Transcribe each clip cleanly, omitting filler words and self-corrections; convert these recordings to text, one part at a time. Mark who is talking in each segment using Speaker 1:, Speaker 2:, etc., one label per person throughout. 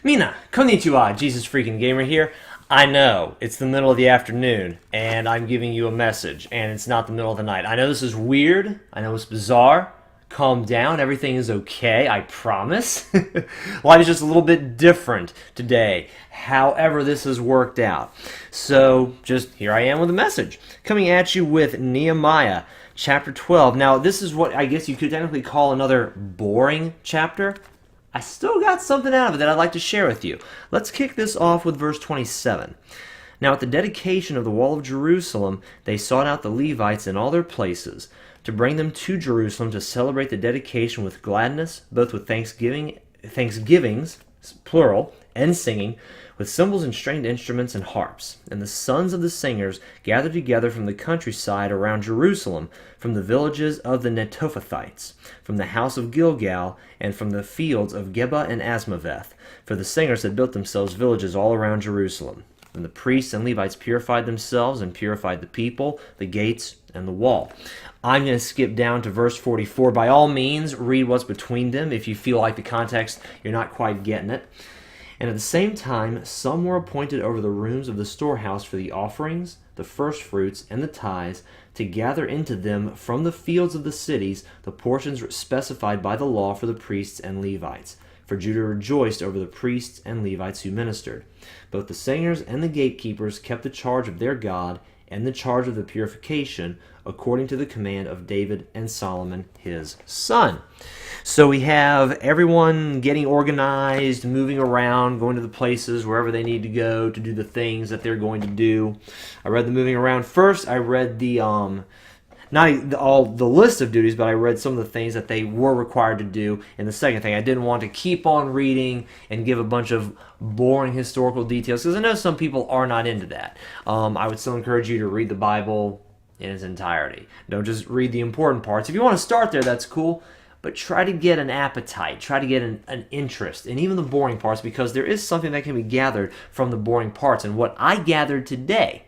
Speaker 1: Mina, konnichiwa, JesusFreakinGamer here. I know, it's the middle of the afternoon, and I'm giving you a message, and it's not the middle of the night. I know this is weird, I know it's bizarre. Calm down, everything is okay, I promise. Life is just a little bit different today, however this has worked out. So, just here I am with a message. Coming at you with Nehemiah, chapter 12. Now, this is what I guess you could technically call another boring chapter. I still got something out of it that I'd like to share with you. Let's kick this off with verse 27. Now at the dedication of the wall of Jerusalem, they sought out the Levites in all their places, to bring them to Jerusalem to celebrate the dedication with gladness, both with thanksgivings, plural, and singing, with cymbals and stringed instruments and harps. And the sons of the singers gathered together from the countryside around Jerusalem, from the villages of the Netophathites, from the house of Gilgal, and from the fields of Geba and Asmaveth. For the singers had built themselves villages all around Jerusalem. And the priests and Levites purified themselves and purified the people, the gates, and the wall. I'm going to skip down to verse 44. By all means, read what's between them if you feel like the context, you're not quite getting it. And at the same time, some were appointed over the rooms of the storehouse for the offerings, the firstfruits, and the tithes, to gather into them from the fields of the cities the portions specified by the law for the priests and Levites. For Judah rejoiced over the priests and Levites who ministered. Both the singers and the gatekeepers kept the charge of their God and the charge of the purification, according to the command of David and Solomon his son. So we have everyone getting organized, moving around, going to the places wherever they need to go to do the things that they're going to do. I read the moving around first. I read the not all the list of duties, but I read some of the things that they were required to do. And the second thing, I didn't want to keep on reading and give a bunch of boring historical details, because I know some people are not into that. I would still encourage you to read the Bible in its entirety. Don't just read the important parts. If you want to start there, that's cool. But try to get an appetite, try to get an interest in even the boring parts, because there is something that can be gathered from the boring parts. And what I gathered today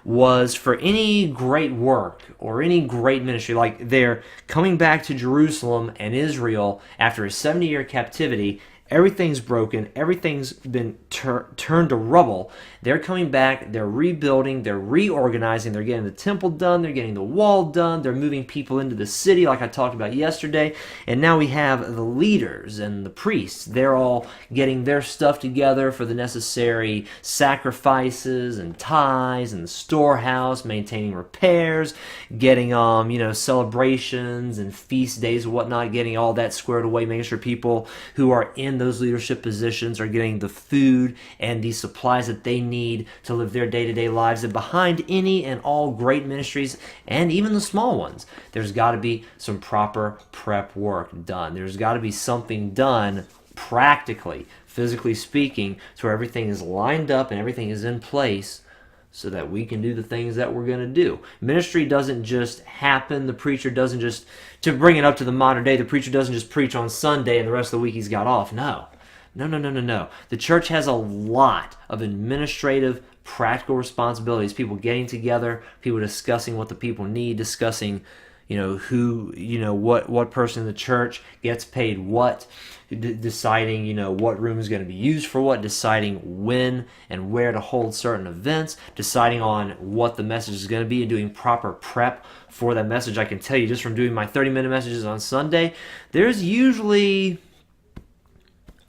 Speaker 1: was, for any great work or any great ministry, like they're coming back to Jerusalem and Israel after a 70-year captivity, everything's broken, everything's been turned to rubble. They're coming back, they're rebuilding, they're reorganizing, they're getting the temple done, they're getting the wall done, they're moving people into the city like I talked about yesterday, and now we have the leaders and the priests. They're all getting their stuff together for the necessary sacrifices and tithes and the storehouse, maintaining repairs, getting celebrations and feast days and whatnot, getting all that squared away, making sure people who are in those leadership positions are getting the food and the supplies that they need to live their day-to-day lives. And behind any and all great ministries, and even the small ones, there's got to be some proper prep work done. There's got to be something done practically, physically speaking, so where everything is lined up and everything is in place so that we can do the things that we're going to do. Ministry doesn't just happen. The preacher doesn't just, to bring it up to the modern day, the preacher doesn't just preach on Sunday and the rest of the week he's got off. No. No. The church has a lot of administrative, practical responsibilities. People getting together, people discussing what the people need, discussing what person in the church gets paid what, deciding, what room is going to be used for what, deciding when and where to hold certain events, deciding on what the message is going to be, and doing proper prep for that message. I can tell you, just from doing my 30-minute messages on Sunday, there's usually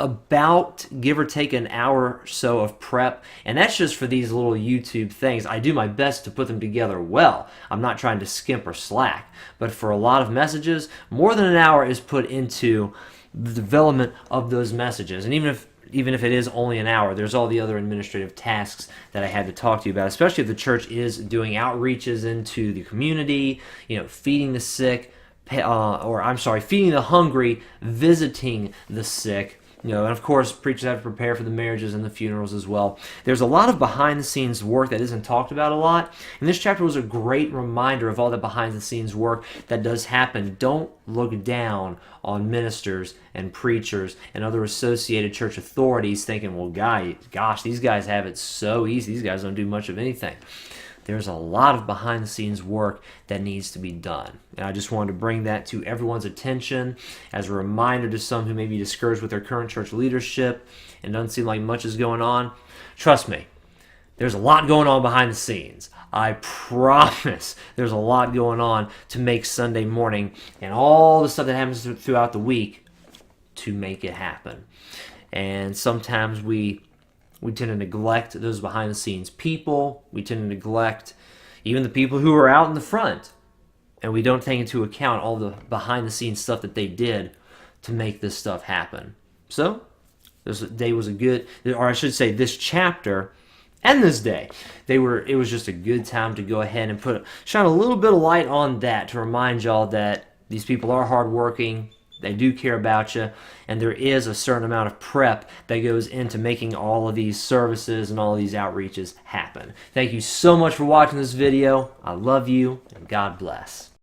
Speaker 1: about, give or take, an hour or so of prep, and that's just for these little YouTube things. I do my best to put them together well. I'm not trying to skimp or slack, but for a lot of messages, more than an hour is put into the development of those messages. And even if it is only an hour, there's all the other administrative tasks that I had to talk to you about, especially if the church is doing outreaches into the community, feeding the sick, feeding the hungry, visiting the sick. And of course, preachers have to prepare for the marriages and the funerals as well. There's a lot of behind-the-scenes work that isn't talked about a lot, and this chapter was a great reminder of all that behind-the-scenes work that does happen. Don't look down on ministers and preachers and other associated church authorities thinking, well, gosh, these guys have it so easy. These guys don't do much of anything. there's a lot of behind the scenes work that needs to be done. And I just wanted to bring that to everyone's attention as a reminder to some who may be discouraged with their current church leadership and doesn't seem like much is going on. Trust me, there's a lot going on behind the scenes. I promise there's a lot going on to make Sunday morning and all the stuff that happens throughout the week to make it happen. And sometimes we tend to neglect those behind the scenes people. We tend to neglect even the people who are out in the front. And we don't take into account all the behind the scenes stuff that they did to make this stuff happen. So this day was a good, or I should say this chapter and this day, it was just a good time to go ahead and shine a little bit of light on that to remind y'all that these people are hardworking, they do care about you, and there is a certain amount of prep that goes into making all of these services and all of these outreaches happen. Thank you so much for watching this video. I love you, and God bless.